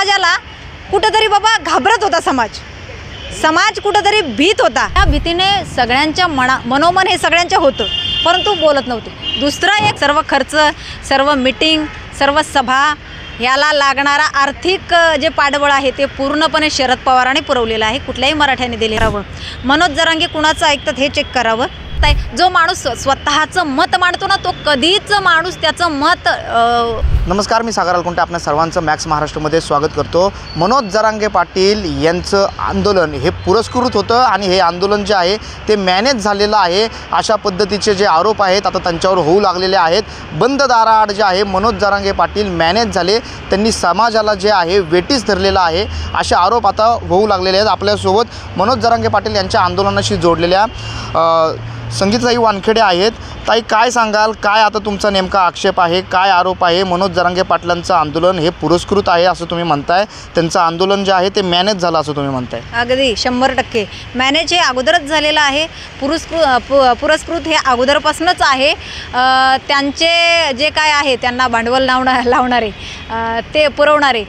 समाजाला कुठेतरी बाबा घाबरत होता समाज कुठेतरी भीत होता। त्या भीतीने सगळ्यांच्या मनोमन हे सगळ्यांचे होतं, परंतु बोलत नव्हते। दुसरं एक सर्व खर्च, सर्व मीटिंग, सर्व सभा याला लागणारा आर्थिक जे पाठबळ आहे ते पूर्णपणे शरद पवारांनी पुरवलेलं आहे, कुठल्याही मराठ्याने दिलेलं। मनोज जरांगे कुणाचं ऐकतात हे चेक करावं। जो माणूस स्वतःचं मत मांडतो ना, तो कधीच माणूस त्याचं मत नमस्कार, मी सागर अलकुंटे आपल्या सर्वांचं मॅक्स महाराष्ट्रमध्ये स्वागत करतो। मनोज जरांगे पाटील यांचं आंदोलन हे पुरस्कृत होतं आणि हे आंदोलन जे आहे ते मॅनेज झालेलं आहे अशा पद्धतीचे जे आरोप आहेत आता त्यांच्यावर होऊ लागलेले आहेत। बंद दाराआड जे आहे मनोज जरांगे पाटील मॅनेज झाले, त्यांनी समाजाला जे आहे वेटीस धरलेलं आहे असे आरोप आता होऊ लागलेले आहेत। आपल्यासोबत मनोज जरांगे पाटील यांच्या आंदोलनाशी जोडलेल्या संगीताताई वानखेडे आहेत। ताई, काय सांगाल, काय आता तुमचा नेमका आक्षेप आहे, काय आरोप आहे? मनोज जरांगे पाटलांचं आंदोलन हे पुरस्कृत आहे असं तुम्ही म्हणताय, त्यांचं आंदोलन जे आहे ते मॅनेज झालं असं तुम्ही म्हणताय? अगदी 100% मॅनेज हे अगोदरच झालेलं आहे, पुरस्कृत हे अगोदरपासूनच आहे। त्यांचे जे काय आहे त्यांना भांडवल लावणारे ते पुरवणारे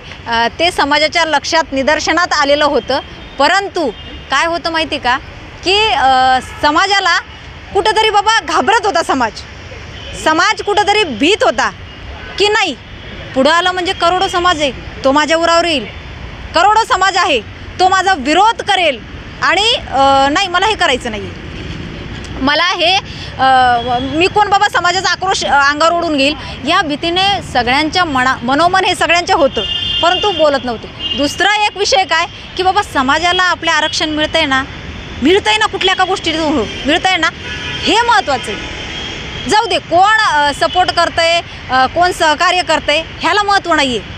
ते समाजाच्या लक्षात निदर्शनात आलेलं होतं। परंतु काय होतं माहिती का, की समाजाला कुठेतरी बाबा घाबरत होता समाज कुठेतरी भीत होता की नाही पुढं आलं म्हणजे करोडो समाज आहे, तो माझ्या उरावर येईल, करोडो समाज आहे तो माझा विरोध करेल आणि नाही मला हे करायचं नाही, मला हे मी कोण बाबा समाजाचा आक्रोश अंगावर ओढून घेईल, या भीतीने सगळ्यांच्या मनोमन हे सगळ्यांचे होतं, परंतु बोलत नव्हते। दुसरा एक विषय काय की बाबा समाजाला आपले आरक्षण मिळतंय ना कुठल्या का गोष्टीतून मिळतंय ना, हे महत्त्वाचं आहे। जाऊ दे कोण सपोर्ट करतंय, कोण सहकार्य करतंय ह्याला महत्त्व नाही आहे।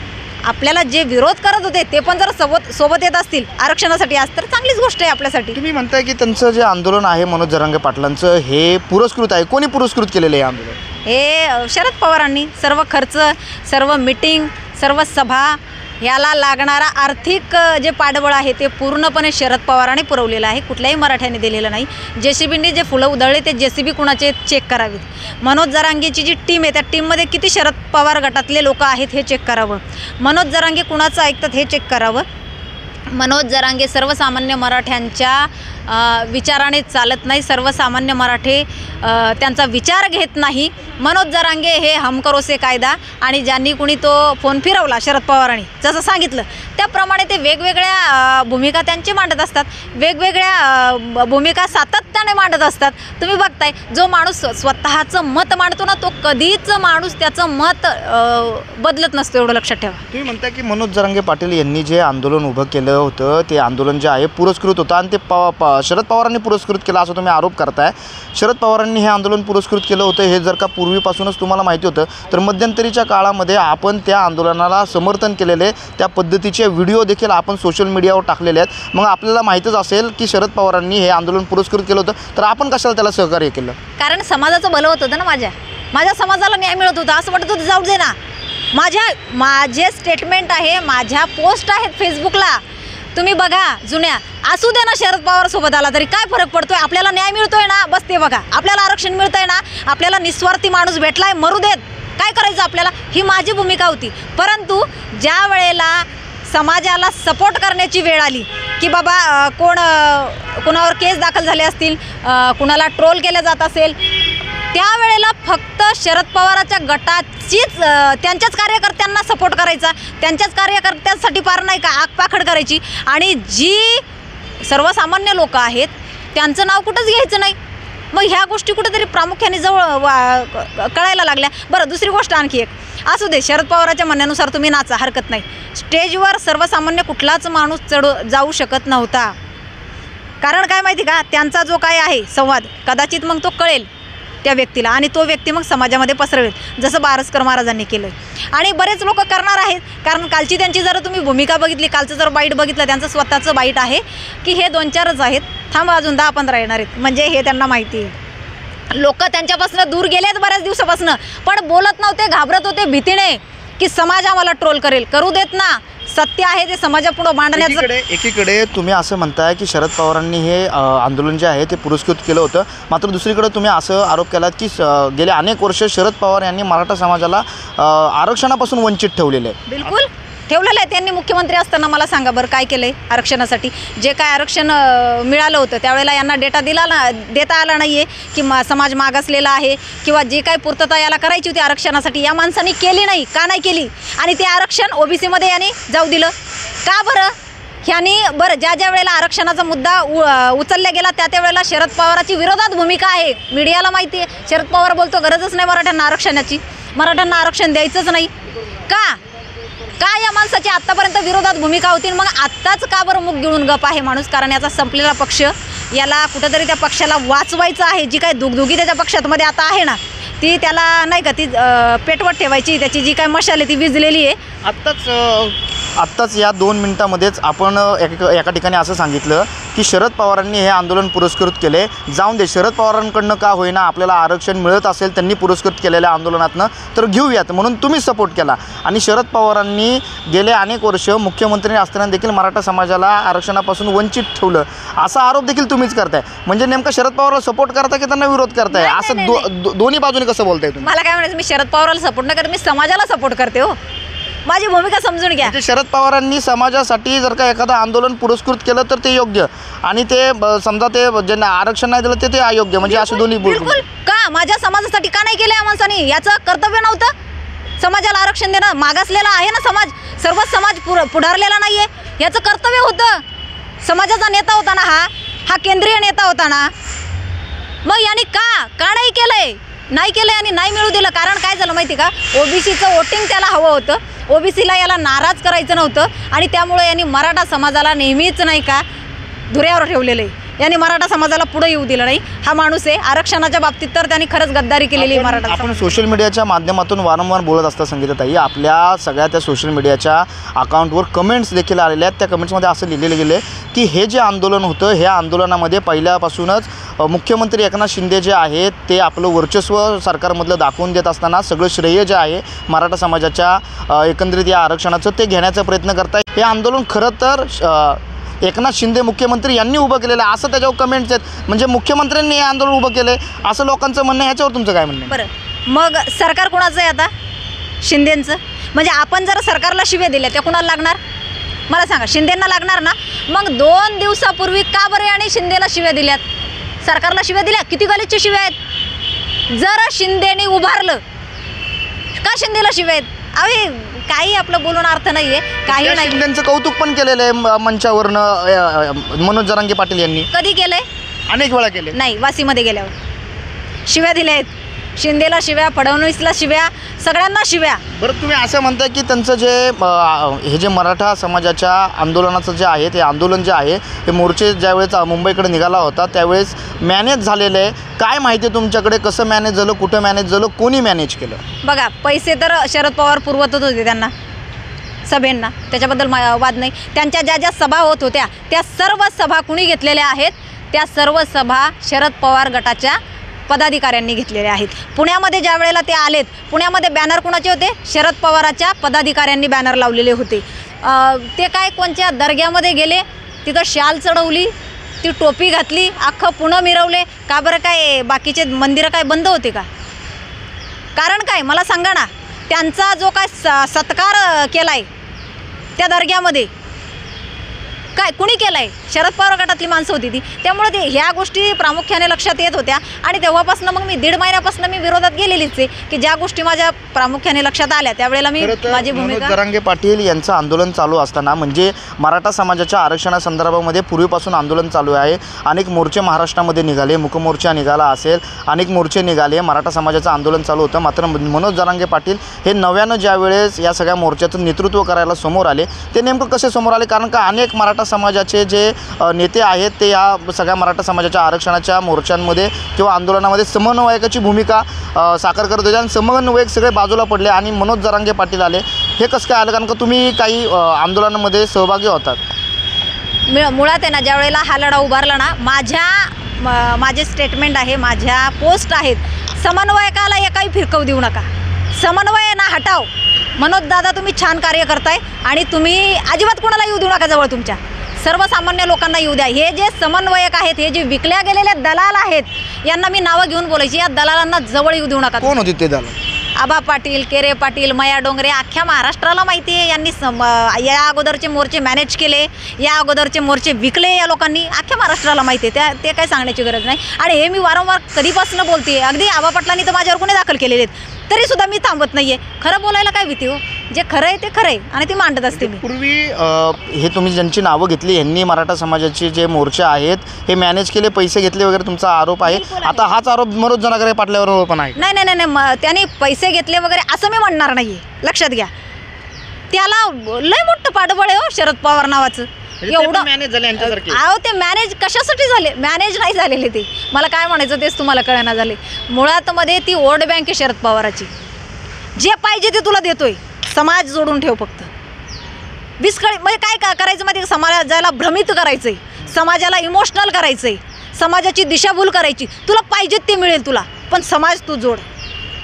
आपल्याला जे विरोध करत होते ते पण जर सोबत येत असतील आरक्षणासाठी आज तर चांगलीच गोष्ट आहे आपल्यासाठी। तुम्ही म्हणताय की त्यांचं जे आंदोलन आहे मनोज जरांगे पाटलांचं हे पुरस्कृत आहे, कोणी पुरस्कृत केलेलं आहे आंदोलन? हे शरद पवारांनी सर्व खर्च, सर्व मीटिंग, सर्व सभा याला लागणारा आर्थिक जे पाठबळ आहे ते पूर्णपणे शरद पवारांनी पुरवलेलं आहे, कुठल्याही मराठ्याने दिलेलं नाही। JCBने जे फुलं उधळले ते JCB कुणाचे चेक करावेत। मनोज जरांगेची जी टीम आहे त्या टीममध्ये किती शरद पवार गटातले लोक आहेत हे चेक करावं। मनोज जरांगे कुणाचं ऐकतात हे चेक करावं। मनोज जरांगे सर्वसामान्य मराठ्यांच्या विचाराने चालत नाही, सर्वसामान्य मराठे त्यांचा विचार घेत नाही। मनोज जरांगे हे हम करोसे कायदा आणि ज्यांनी कुणी तो फोन फिरवला शरद पवारांनी जसं सांगितलं त्याप्रमाणे ते वेगवेगळ्या भूमिका त्यांची मांडत असतात, वेगवेगळ्या भूमिका सातत्याने मांडत असतात। तुम्ही बघताय जो माणूस स्वतःचं मत मांडतो ना, तो कधीच माणूस त्याचं मत बदलत नसतो, एवढं लक्षात ठेवा। तुम्ही म्हणताय की मनोज जरांगे पाटील यांनी जे आंदोलन उभं केलं होतं ते आंदोलन जे आहे पुरस्कृत होतं आणि ते शरद पवारांनी पुरस्कृत केलं असं तुम्ही आरोप करताय। शरद पवारांनी हे आंदोलन पुरस्कृत केलं होतं हे जर का पूर्वीपासूनच तुम्हाला माहिती होतं तर मध्यंतरीच्या काळामध्ये आपण त्या आंदोलनाला समर्थन केलेले त्या पद्धतीचे व्हिडिओ देखील आपण सोशल मीडियावर टाकलेले आहेत। मग आपल्याला माहीतच असेल की शरद पवारांनी हे आंदोलन पुरस्कृत केलं होतं, तर आपण कशाला त्याला सहकार्य केलं? कारण समाजाचं भलं होत होतं ना, माझ्या समाजाला न्याय मिळत होता, असं वाटत होतं जाऊ दे ना। माझे स्टेटमेंट आहे, माझ्या पोस्ट आहेत फेसबुकला, तुम्ही बघा जुन्या, असू दे ना शरद पवार सोबत आला तरी काय फरक पडतोय, आपल्याला न्याय मिळतोय ना, बस ते बघा, आपल्याला आरक्षण मिळतंय ना, आपल्याला निस्वार्थी माणूस भेटलाय, मरू देत, काय करायचं आपल्याला, ही माझी भूमिका होती। परंतु ज्या वेळेला समाजाला सपोर्ट करण्याची वेळ आली की बाबा कोणावर केस दाखल झाले असतील, कुणाला ट्रोल केलं जात असेल, त्यावेळेला फक्त शरद पवाराच्या गटाचीच त्यांच्याच कार्यकर्त्यांना सपोर्ट करायचा, त्यांच्याच कार्यकर्त्यांसाठी पार नाही का आगपाखड करायची आणि जी सर्वसामान्य लोक आहेत त्यांचं नाव कुठंच घ्यायचं नाही। मग ह्या गोष्टी कुठेतरी प्रामुख्याने कळायला लागल्या। बरं, दुसरी गोष्ट आणखी एक, असू दे शरद पवाराच्या म्हणण्यानुसार तुम्ही नाचा, हरकत नाही, स्टेजवर सर्वसामान्य कुठलाच माणूस जाऊ शकत नव्हता। कारण काय माहिती का, त्यांचा जो काय आहे संवाद कदाचित मग तो कळेल त्या व्यक्तीला आणि तो व्यक्ती मग समाजामध्ये पसरवेल, जसं बारसकर महाराजांनी केलं आणि बरेच लोक करणार आहेत। कारण कालची त्यांची जर तुम्ही भूमिका बघितली, कालचं जर बाईट बघितलं, त्यांचं स्वतःचं बाईट आहे की हे 2-4च आहेत, थांब अजून 10-15 येणार आहेत, म्हणजे हे त्यांना माहिती आहे। लोक त्यांच्यापासून दूर गेलेत बऱ्याच दिवसापासून, पण बोलत नव्हते, घाबरत होते भीतीने की समाज आम्हाला ट्रोल करेल, करू देत ना, सत्य आहे ते समाजापुढे मांडण्याचं। एकीकडे तुम्ही असं म्हणताय की शरद पवारांनी हे आंदोलन जे आहे ते पुरस्कृत केलं होतं, मात्र दुसरीकडे तुम्ही असं आरोप केलात की गेल्या अनेक वर्ष शरद पवार यांनी मराठा समाजाला आरक्षणापासून वंचित ठेवलेलं आहे। बिलकुल, ठेवलेलं आहे त्यांनी मुख्यमंत्री असताना. मला सांगा बरं काय केलं आहे आरक्षणासाठी? जे काय आरक्षण मिळालं होतं त्यावेळेला यांना देता आला नाही आहे की समाज मागासलेला आहे किंवा जे काय पूर्तता याला करायची होती आरक्षणासाठी या माणसांनी केली नाही. का नाही केली? आणि ते आरक्षण ओबीसीमध्ये यांनी जाऊ दिलं का बरं? ह्यांनी बरं ज्या वेळेला आरक्षणाचा मुद्दा उचलला गेला त्या वेळेला शरद पवारांची विरोधात भूमिका आहे. मीडियाला माहिती आहे. शरद पवार बोलतो गरजच नाही मराठ्यांना आरक्षणाची, मराठ्यांना आरक्षण द्यायचंच नाही. का या माणसाची आत्तापर्यंत विरोधात भूमिका होती, मग आत्ताच का बरं मुख गिळून गप आहे माणूस? कारण याचा संपलेला पक्ष, याला कुठंतरी त्या पक्षाला वाचवायचं आहे. जी काय दुगदुगी त्याच्या पक्षामध्ये आता आहे ना ती त्याला नाही का ती पेटवत ठेवायची. त्याची जी काय मशाल आहे ती विजलेली आहे. आत्ताच या 2 मिनिटामध्येच आपण एका ठिकाणी असं सांगितलं की शरद पवारांनी हे आंदोलन पुरस्कृत केले. जाऊन दे, शरद पवारांकडनं का होईना आपल्याला आरक्षण मिळत असेल त्यांनी पुरस्कृत केलेल्या आंदोलनातनं तर घेऊयात म्हणून तुम्ही सपोर्ट केला. आणि शरद पवारांनी गेले अनेक वर्ष मुख्यमंत्री असताना देखील मराठा समाजाला आरक्षणापासून वंचित ठेवलं असा आरोप देखील तुम्हीच करताय. म्हणजे नेमका शरद पवारला सपोर्ट करताय की त्यांना विरोध करताय? असं दोन्ही बाजूने कसं बोलताय तुम्ही? मला काय म्हणायचं, मी शरद पवाराला सपोर्ट नाही करत, मी समाजाला सपोर्ट करते. हो, माझी भूमिका समजून घ्या. म्हणजे शरद पवारांनी समाजासाठी जर का एखादं आंदोलन पुरस्कृत केलं तर ते योग्य आणि ते समजा ते ज्यांना आरक्षण नाही दिलं ते अयोग्य, म्हणजे असे दोन्ही बिलकुल. का माझ्या समाजासाठी का नाही केलं या माणसाने? याचं कर्तव्य नव्हतं समाजाला आरक्षण देणं? मागासलेला आहे ना समाज, सर्वच समाज पुढारलेला नाही आहे. याचं कर्तव्य होतं. समाजाचा नेता होता ना हा केंद्रीय नेता होता ना, मग यांनी का नाही केलंय? नाही केलं आणि नाही मिळू दिलं. कारण काय झालं माहिती का? ओबीसीचं वोटिंग त्याला हवं होतं. ओबीसीला याला नाराज करायचं नव्हतं आणि त्यामुळे यांनी मराठा समाजाला नेहमीच नाही का धुऱ्यावर ठेवलेलं आहे. यांनी मराठा समाजाला पुढे येऊ दिलं नाही. हा माणूस आहे. आरक्षणाच्या बाबतीत तर त्यांनी खरंच गद्दारी केलेली आहे मराठा. आपण सोशल मीडियाच्या माध्यमातून वारंवार बोलत असता संगीताताई, आपल्या सगळ्या त्या सोशल मीडियाच्या अकाउंटवर कमेंट्स देखील आलेल्या आहेत. त्या कमेंट्समध्ये असं लिहिलेलं गेलं की हे जे आंदोलन होतं ह्या आंदोलनामध्ये पहिल्यापासूनच मुख्यमंत्री एकनाथ शिंदे जे आहेत ते आपलं वर्चस्व सरकारमधलं दाखवून देत असताना सगळं श्रेय जे आहे मराठा समाजाच्या एकंदरीत या आरक्षणाचं ते घेण्याचा प्रयत्न करताय. हे आंदोलन खरं तर एकनाथ शिंदे मुख्यमंत्री यांनी उभं केलेलं आहे असं त्याच्यावर कमेंट्स आहेत. म्हणजे मुख्यमंत्र्यांनी हे आंदोलन उभं केलं आहे असं लोकांचं म्हणणं आहे. ह्याच्यावर तुमचं काय म्हणणं आहे? बरं, मग सरकार कुणाचं आहे आता? शिंदेंचं. म्हणजे आपण जर सरकारला शिव्या दिल्या त्या कुणाला लागणार? मला सांगा, शिंदेंना लागणार ना. मग 2 दिवसापूर्वी का बरं आणि शिंदेला शिव्या दिल्यात? सरकारला शिव्या दिल्या? किती गलिच्छ शिव्या आहेत. जर शिंदेने उभारलं का शिंदेला शिव्या आहेत? अरे काही आपलं बोलून अर्थ नाही आहे. काही नाही. शिंदेंचं कौतुक पण केलेलं आहे मंचावरनं मनोज जरांगे पाटील यांनी. कधी केलंय? अनेक वेळा केले. नाही, वासीमध्ये गेल्यावर शिव्या दिल्या आहेत. शिंदेला शिव्या, फडणवीसला शिव्या, सगळ्यांना शिव्या. बरं, तुम्ही असं म्हणताय की त्यांचं जे हे जे मराठा समाजाच्या आंदोलनाचं जे आहे ते आंदोलन जे आहे हे मोर्चे ज्यावेळेस मुंबईकडे निघाला होता त्यावेळेस मॅनेज झालेलं आहे. काय माहिती आहे तुमच्याकडे? कसं मॅनेज झालं, कुठं मॅनेज झालं, कोणी मॅनेज केलं? बघा, पैसे तर शरद पवार पुरवतच होते त्यांना सभेंना, त्याच्याबद्दल वाद नाही. त्यांच्या ज्या सभा होत होत्या त्या सर्व सभा कुणी घेतलेल्या आहेत? त्या सर्व सभा शरद पवार गटाच्या पदाधिकाऱ्यांनी घेतलेले आहेत. पुण्यामध्ये ज्या वेळेला ते आलेत, पुण्यामध्ये बॅनर कुणाचे होते? शरद पवाराच्या पदाधिकाऱ्यांनी बॅनर लावलेले होते. ते काय कोणत्या दर्ग्यामध्ये गेले, तिथं शाल चढवली, ती टोपी घातली, अख्खं पुणं मिरवले. का बरं? काय बाकीचे मंदिरं काय बंद होते का? कारण काय मला सांगा ना. त्यांचा जो काय सत्कार केला आहे त्या दर्ग्यामध्ये काय कुणी केलं आहे? शरद पवार गटातली माणसं होती ती. त्यामुळे ते ह्या गोष्टी प्रामुख्याने लक्षात येत होत्या आणि तेव्हापासून मग मी 1.5 महिन्यापासून मी विरोधात गेलेलीच आहे की ज्या गोष्टी माझ्या प्रामुख्याने लक्षात आल्या त्यावेळेला मी माझी भूमिका. मनोज जरांगे पाटील यांचं आंदोलन चालू असताना म्हणजे मराठा समाजाच्या आरक्षणासंदर्भामध्ये पूर्वीपासून आंदोलन चालू आहे. अनेक मोर्चे महाराष्ट्रामध्ये निघाले, मुकमोर्चा निघाला असेल, अनेक मोर्चे निघाले, मराठा समाजाचं आंदोलन चालू होतं. मात्र मनोज जरांगे पाटील हे नव्यानं ज्यावेळेस या सगळ्या मोर्चाचं नेतृत्व करायला समोर आले ते नेमकं कसे समोर आले? कारण का अनेक मराठा समाजाचे जे नेते आहेत ते या सगळ्या मराठा समाजाच्या आरक्षणाच्या मोर्चांमध्ये किंवा आंदोलनामध्ये समन्वयकाची भूमिका साकार करत होते आणि समन्वयक सगळे बाजूला पडले आणि मनोज जरांगे पाटील आले. हे कसं काय आलं? कारण का तुम्ही काही आंदोलनामध्ये सहभागी होतात. मुळात आहे ना, ज्या वेळेला हा लढा उभारला ना, माझे स्टेटमेंट आहे, माझ्या पोस्ट आहेत, समन्वयकाला एकाही फिरकवू देऊ नका. समन्वय ना हटाव. मनोज दादा तुम्ही छान कार्य करताय आणि तुम्ही अजिबात कोणाला येऊ देऊ नका जवळ. तुमच्या सर्वसामान्य लोकांना येऊ द्या. हे जे समन्वयक आहेत, हे जे विकल्या गेलेले दलाल आहेत, यांना मी नावं घेऊन बोलायची. या दलालांना जवळ येऊ देऊ नका. कोण होते ते दलाल? आबा पाटील, केरे पाटील, मया डोंगरे अख्ख्या महाराष्ट्राला माहिती आहे. यांनी या अगोदरचे मोर्चे मॅनेज केले, या अगोदरचे मोर्चे विकले या लोकांनी, अख्ख्या महाराष्ट्राला माहिती आहे. ते काय सांगण्याची गरज नाही. आणि हे मी वारंवार कधीपासून बोलते. अगदी आबा पाटलांनी तर माझ्यावर गुन्हे दाखल केलेले आहेत, तरीसुद्धा मी थांबत नाही आहे. खरं बोलायला काय भीती हो, जे खरं आहे ते खरं आहे आणि ते मांडत असते मी. पूर्वी हे तुम्ही ज्यांची नावं घेतली यांनी मराठा समाजाचे जे मोर्चे आहेत हे मॅनेज केले, पैसे घेतले वगैरे तुमचा आरोप आहे. आता हाच आरोप मनोज जरांगे पाटलावर पण आहे. नाही नाही नाही, त्यांनी पैसे घेतले वगैरे असं मी म्हणणार नाही आहे, लक्षात घ्या. त्याला लय मोठं पाठबळ आहे हो शरद पवार नावाचं. एवढं मॅनेज झाले यांच्यासारखे. अहो ते मॅनेज कशासाठी झाले? मॅनेज नाही झालेले ते. मला काय म्हणायचं तेच तुम्हाला कळना झाले. मुळात मध्ये ती वोट बँक आहे शरद पवाराची. जे पाहिजे ते तुला देतोय, समाज जोडून ठेव फक्त. विस्कळी म्हणजे काय करायचं मध्ये, समाजाला भ्रमित करायचंय, समाजाला इमोशनल करायचंय, समाजाची दिशाभूल करायची. तुला पाहिजे ते मिळेल तुला, पण समाज तू जोड.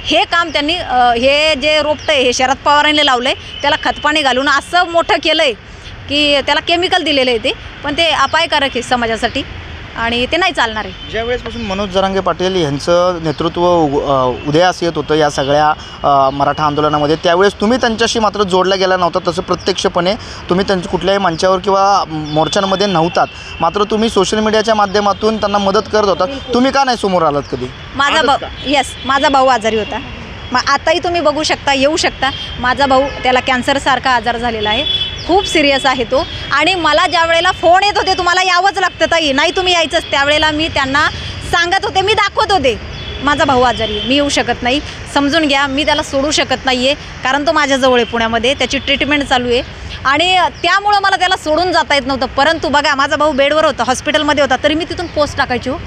हे काम त्यांनी हे जे रोपटं आहे हे शरद पवारांनी लावलं आहे, त्याला खतपाणी घालून असं मोठं केलं आहे की त्याला केमिकल दिलेलं आहे ते, पण ते अपायकारक आहे समाजासाठी आणि ते नाही चालणार आहे. ज्या वेळेसपासून मनोज जरांगे पाटील यांचं नेतृत्व उदयास येत होतं या सगळ्या मराठा आंदोलनामध्ये, त्यावेळेस तुम्ही त्यांच्याशी मात्र जोडला गेला नव्हता. तसं प्रत्यक्षपणे तुम्ही त्यांच्या कुठल्याही मंचावर किंवा मोर्चांमध्ये नव्हतात, मात्र तुम्ही सोशल मीडियाच्या माध्यमातून त्यांना मदत करत होता. तुम्ही का नाही समोर आलात कधी? माझा भाऊ माझा भाऊ आजारी होता. आताही तुम्ही बघू शकता, येऊ शकता. माझा भाऊ, त्याला कॅन्सरसारखा आजार झालेला आहे, खूप सिरियस आहे तो. आणि मला ज्या वेळेला फोन येत होते तुम्हाला यावंच लागतं ताई, नाही तुम्ही यायचंच, त्यावेळेला मी त्यांना सांगत होते, मी दाखवत होते माझा भाऊ आजारी आहे, मी येऊ शकत नाही, समजून घ्या, मी त्याला सोडू शकत नाही आहे, कारण तो माझ्याजवळ आहे पुण्यामध्ये, त्याची ट्रीटमेंट चालू आहे आणि त्यामुळं मला त्याला सोडून जाता येत नव्हतं. परंतु बघा, माझा भाऊ बेडवर होता, हॉस्पिटलमध्ये होता, तरी मी तिथून पोस्ट टाकायची हो,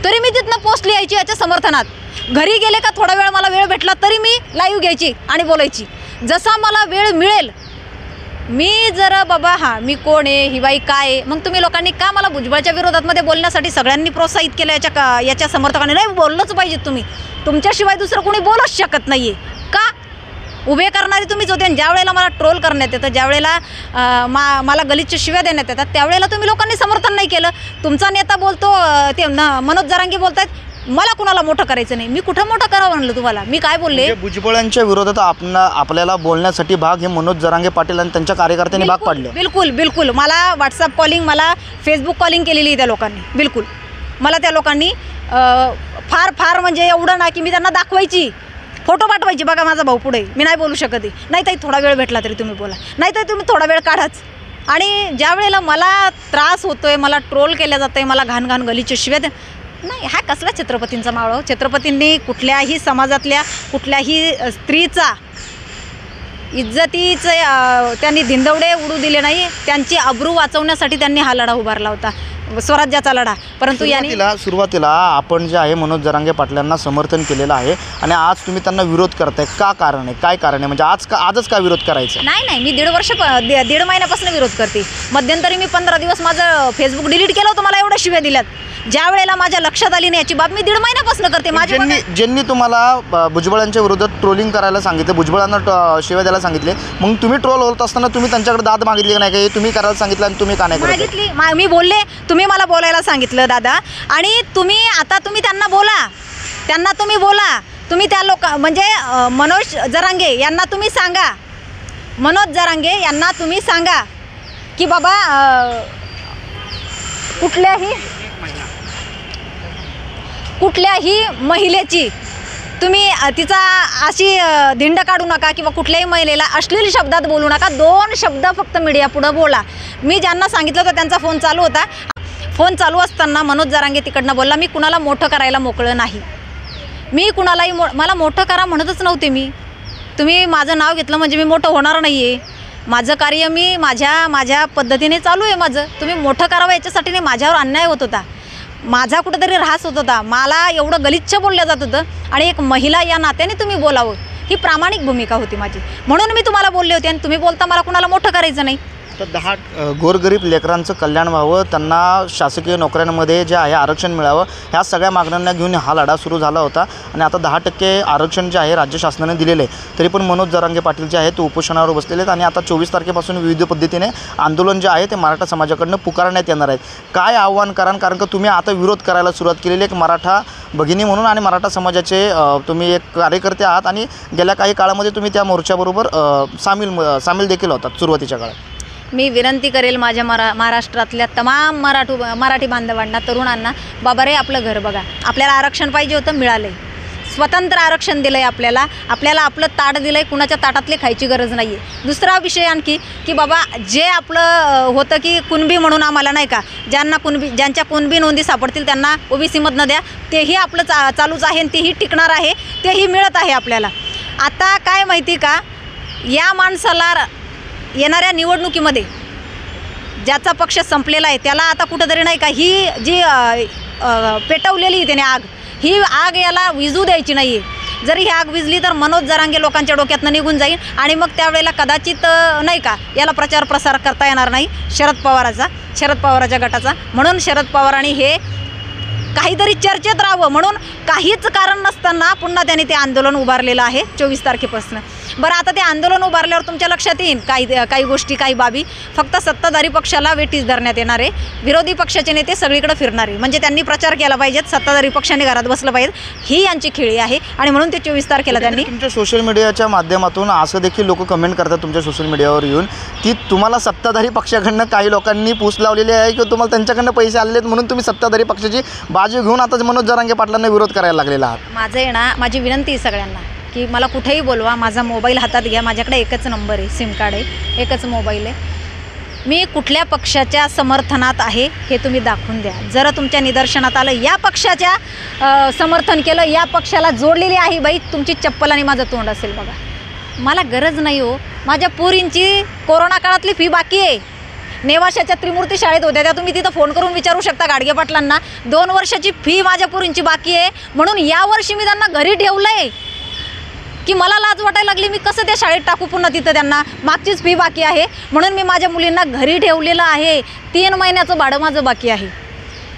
तरी मी तिथनं पोस्ट लिहायची याच्या समर्थनात. घरी गेले का थोडा वेळ मला वेळ भेटला तरी मी लाईव्ह घ्यायची आणि बोलायची, जसा मला वेळ मिळेल. मी जर बाबा हां मी कोण आहे, ही बाई काय आहे, मग तुम्ही लोकांनी का मला भुजबळच्या विरोधातमध्ये बोलण्यासाठी सगळ्यांनी प्रोत्साहित केलं? याच्या समर्थकाने नाही बोललंच पाहिजे तुम्ही, तुमच्याशिवाय दुसरं कोणी बोलूच शकत नाही आहे का? उभे करणारे तुम्हीच होते. आणि ज्या वेळेला मला ट्रोल करण्यात येतं, ज्या वेळेला मला गलिच्छ शिव्या देण्यात येतात, त्यावेळेला तुम्ही लोकांनी समर्थन नाही केलं. तुमचा नेता बोलतो ते मनोज जरांगे बोलत आहेत मला कुणाला मोठं करायचं नाही. मी कुठं मोठं करावं म्हणलं तुम्हाला? मी काय बोलले? भुजबळांच्या विरोधात आपल्याला बोलण्यासाठी भाग हे मनोज जरांगे पाटील आणि त्यांच्या कार्यकर्त्यांनी भाग पाडले. बिलकुल बिलकुल. मला व्हॉट्सअप कॉलिंग, मला फेसबुक कॉलिंग केलेली त्या लोकांनी. बिलकुल मला त्या लोकांनी फार फार म्हणजे एवढं ना की मी त्यांना दाखवायची, फोटो पाठवायची, बघा माझा भाऊ पुढे, मी नाही बोलू शकत आहे, नाही ताई थोडा वेळ भेटला तरी तुम्ही बोला, नाही तर तुम्ही थोडा वेळ काढाच. आणि ज्या वेळेला मला त्रास होतोय, मला ट्रोल केल्या जातं आहे, मला घाण घाण गलीचे शिव्या नाही, हा कसला छत्रपतींचा मावळ? छत्रपतींनी कुठल्याही समाजातल्या कुठल्याही स्त्रीचा इज्जतीचं त्यांनी धिंदवडे उडू दिले नाही. त्यांची अब्रू वाचवण्यासाठी त्यांनी हा लढा उभारला होता, स्वराज्याचा लढा. परंतु सुरुवातीला आपण जे आहे मनोज जरांगे पाटलांना समर्थन केलेलं आहे आणि आज तुम्ही त्यांना विरोध करताय, का कारण आहे? काय कारण आहे? म्हणजे आजच का विरोध करायचा? नाही, मी दीड महिन्यापासून विरोध करते. मध्यंतरी मी 15 दिवस माझं फेसबुक डिलीट केलं होतं, मला एवढ्या शिव्या दिल्यात. ज्या वेळेला माझ्या लक्षात आली नाही याची बाब, मी 1.5 महिन्यापासून करते. ज्यांनी तुम्हाला भुजबळांच्या विरोधात ट्रोलिंग करायला सांगितलं, भुजबळांना शिव्या द्यायला सांगितले, मग तुम्ही ट्रोल होत असताना तुम्ही त्यांच्याकडे दाद मागितली नाही का? हे तुम्ही करायला सांगितलं आणि तुम्ही का नाही मागितली? मी बोलले, तुम्ही मला बोलायला सांगितलं दादा, आणि तुम्ही त्यांना बोला, तुम्ही बोला, तुम्ही त्या म्हणजे मनोज जरांगे यांना तुम्ही सांगा, मनोज जरांगे यांना तुम्ही सांगा की बाबा कुठल्याही महिलेची तुम्ही तिचा अशी धिंड काढू नका किंवा कुठल्याही महिलेला अश्लील शब्दात बोलू नका. 2 शब्द फक्त मीडिया पुढं बोला. मी ज्यांना सांगितलं होतं त्यांचा फोन चालू होता. फोन चालू असताना मनोज जरांगे तिकडनं बोलला, मी कुणाला मोठं करायला मोकळं नाही, मी कुणालाही मला मोठं करा म्हणतच नव्हते मी. तुम्ही माझं नाव घेतलं म्हणजे मी मोठं होणार नाही आहे. माझं कार्य मी माझ्या पद्धतीने चालू आहे माझं. तुम्ही मोठं करावं याच्यासाठी नाही, माझ्यावर अन्याय होत होता, माझा कुठंतरी ऱ्हास होत होता, मला एवढं गलिच्छ बोललं जात होतं आणि एक महिला या नात्याने तुम्ही बोलावं ही प्रामाणिक भूमिका होती माझी. म्हणून मी तुम्हाला बोलले होते आणि तुम्ही बोलता मला कुणाला मोठं करायचं नाही. तर 10 गोरगरीब लेकरांचं कल्याण व्हावं, त्यांना शासकीय नोकऱ्यांमध्ये जे आहे आरक्षण मिळावं, ह्या सगळ्या मागण्यांना घेऊन हा लढा सुरू झाला होता. आणि आता 10% आरक्षण जे आहे राज्य शासनाने दिलेलं आहे, तरी पण मनोज जरांगे पाटील जे आहे ते उपोषणावर बसलेले आहेत. आणि आता 24 तारखेपासून विविध पद्धतीने आंदोलन जे आहे ते मराठा समाजाकडनं पुकारण्यात येणार आहेत. काय आव्हान कराल, कारण का तुम्ही आता विरोध करायला सुरुवात केलेली एक मराठा भगिनी म्हणून आणि मराठा समाजाचे तुम्ही एक कार्यकर्ते आहात आणि गेल्या काही काळामध्ये तुम्ही त्या मोर्चाबरोबर सामील देखील होतात सुरुवातीच्या काळात. मी विनंती करेल माझ्या महाराष्ट्रातल्या तमाम मराठी बांधवांना, तरुणांना, बाबा रे आपलं घर बघा. आपल्याला आरक्षण पाहिजे होतं, मिळालं आहे. स्वतंत्र आरक्षण दिलं आहे आपल्याला आपलं ताट दिलं आहे, कुणाच्या ताटातली खायची गरज नाही आहे. दुसरा विषय आणखी की बाबा जे आपलं होतं की कुणबी म्हणून आम्हाला नाही का, ज्यांच्या कुणबी नोंदी सापडतील त्यांना ओबीसीमधनं द्या, तेही आपलं चालूच आहे आणि तेही टिकणार आहे, तेही मिळत आहे आपल्याला. आता काय माहिती का, या माणसाला येणाऱ्या निवडणुकीमध्ये ज्याचा पक्ष संपलेला आहे त्याला आता कुठंतरी नाही का ही जी पेटवलेली त्याने आग, ही आग याला विझू द्यायची नाही आहे. जरी ही आग विझली तर मनोज जरांगे लोकांच्या डोक्यातनं निघून जाईल आणि मग त्यावेळेला कदाचित नाही का याला प्रचार प्रसार करता येणार नाही शरद पवाराच्या गटाचा. म्हणून शरद पवारांनी हे काहीतरी चर्चेत राहावं म्हणून काहीच कारण नसताना पुन्हा त्यांनी ते आंदोलन उभारलेलं आहे 24 तारखेपासून. बरं, आता ते आंदोलन उभारल्यावर तुमच्या लक्षात येईल काही गोष्टी, काही बाबी. फक्त सत्ताधारी पक्षाला वेठीस धरण्यात येणार आहे, विरोधी पक्षाचे नेते सगळीकडे फिरणार आहे. म्हणजे त्यांनी प्रचार केला पाहिजेत, सत्ताधारी पक्षाने घरात बसलं पाहिजे, ही यांची खेळी आहे. आणि म्हणून ते 24 तारखेला त्यांनी तुमच्या सोशल मीडियाच्या माध्यमातून असं देखील लोक कमेंट करतात तुमच्या सोशल मीडियावर येऊन की तुम्हाला सत्ताधारी पक्षाकडनं काही लोकांनी पूस लावलेली आहे की तुम्हाला त्यांच्याकडनं पैसे आलेले आहेत म्हणून तुम्ही सत्ताधारी पक्षाची बाजू घेऊन आता मनोज जरांगे पाटलांना विरोध करायला लागलेला आहात. माझं आहे ना, माझी विनंती आहे सगळ्यांना की मला कुठेही बोलवा, माझा मोबाईल हातात घ्या, माझ्याकडे एकच नंबर आहे, सिम कार्ड आहे, एकच मोबाईल आहे. मी कुठल्या पक्षाच्या समर्थनात आहे हे तुम्ही दाखवून द्या. जर तुमच्या निदर्शनात आलं या पक्षाच्या समर्थन केलं, या पक्षाला जोडलेली आहे बाई, तुमची चप्पल आणि माझं तोंड असेल बघा. मला गरज नाही हो, माझ्या पोरींची कोरोना काळातली फी बाकी आहे. नेवाशाच्या त्रिमूर्ती शाळेत होत्या त्या, तुम्ही तिथं फोन करून विचारू शकता गाडगे पाटलांना. 2 वर्षाची फी माझ्या पोरींची बाकी आहे म्हणून यावर्षी मी त्यांना घरी ठेवलं आहे की मला लाज वाटायला लागली, मी कसं त्या शाळेत टाकू पुन्हा तिथं, त्यांना मागचीच फी बाकी आहे म्हणून मी माझ्या मुलींना घरी ठेवलेलं आहे. 3 महिन्याचं भाडं माझं बाकी आहे.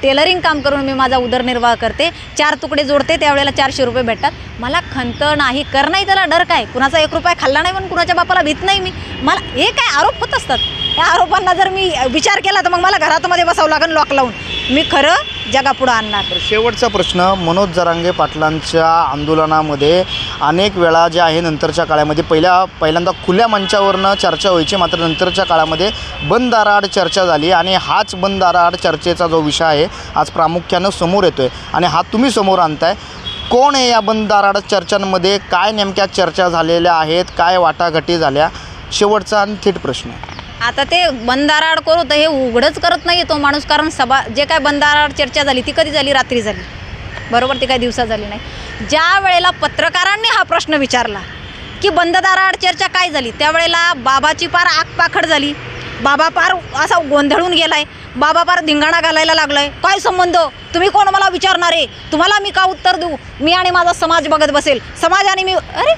टेलरिंग काम करून मी माझा उदरनिर्वाह करते, 4 तुकडे जोडते, त्यावेळेला 400 रुपये भेटतात. मला खंत नाही, कर नाही, त्याला डर काय, कुणाचा 1 रुपया खाल्ला नाही म्हणून कुणाच्या बापाला भीत नाही मी. मला हे काय आरोप होत असतात, त्या आरोपांना जर मी विचार केला तर मग मला घरामध्ये बसावं लागेल लॉक लावून. मी खरं जगापुढं आणणार. शेवटचा प्रश्न, मनोज जरांगे पाटलांच्या आंदोलनामध्ये अनेक वेळा जे आहे नंतरच्या काळामध्ये पहिल्यांदा खुल्या मंचावरनं चर्चा व्हायची, मात्र नंतरच्या काळामध्ये बंद दाराआड चर्चा झाली आणि हाच बंद दाराआड चर्चेचा जो विषय आहे आज प्रामुख्यानं समोर येतो आहे आणि हा तुम्ही समोर आणताय. कोण आहे या बंद दाराआड चर्चांमध्ये, काय नेमक्या चर्चा झालेल्या आहेत, काय वाटाघाटी झाल्या, शेवटचा आणि थेट प्रश्न. आता ते बंदाराड करू तर हे उघडच करत नाही तो माणूस, कारण जे काय बंदाराड चर्चा झाली ती कधी झाली, रात्री झाली, बरोबर, ती काही दिवसात झाली नाही. ज्या वेळेला पत्रकारांनी हा प्रश्न विचारला की बंददाराआड चर्चा काय झाली, त्यावेळेला बाबाची पार आगपाखड झाली. बाबा पार असा गोंधळून गेलाय, बाबा पार धिंगाणा घालायला लागलाय. काय संबंध, तुम्ही कोण मला विचारणार आहे, तुम्हाला मी का उत्तर देऊ, मी आणि माझा समाज बघत बसेल, समाज आणि मी. अरे,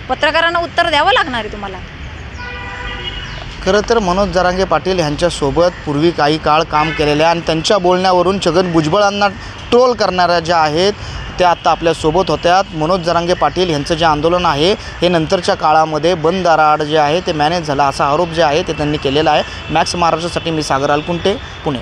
पत्रकारांना उत्तर द्यावं लागणार आहे तुम्हाला. खरं तर मनोज जरांगे पाटील यांच्यासोबत पूर्वी काही काळ काम केलेले आणि त्यांच्या बोलण्यावरून छगन भुजबळांना ट्रोल करणाऱ्या ज्या आहेत त्या आत्ता आपल्यासोबत होत्यात. मनोज जरांगे पाटील यांचं जे आंदोलन आहे हे नंतरच्या काळामध्ये बंद दाराआड जे आहे ते मॅनेज झालं असा आरोप जे आहे ते त्यांनी केलेला आहे. मॅक्स महाराष्ट्रासाठी मी सागर अलकुंटे, पुणे.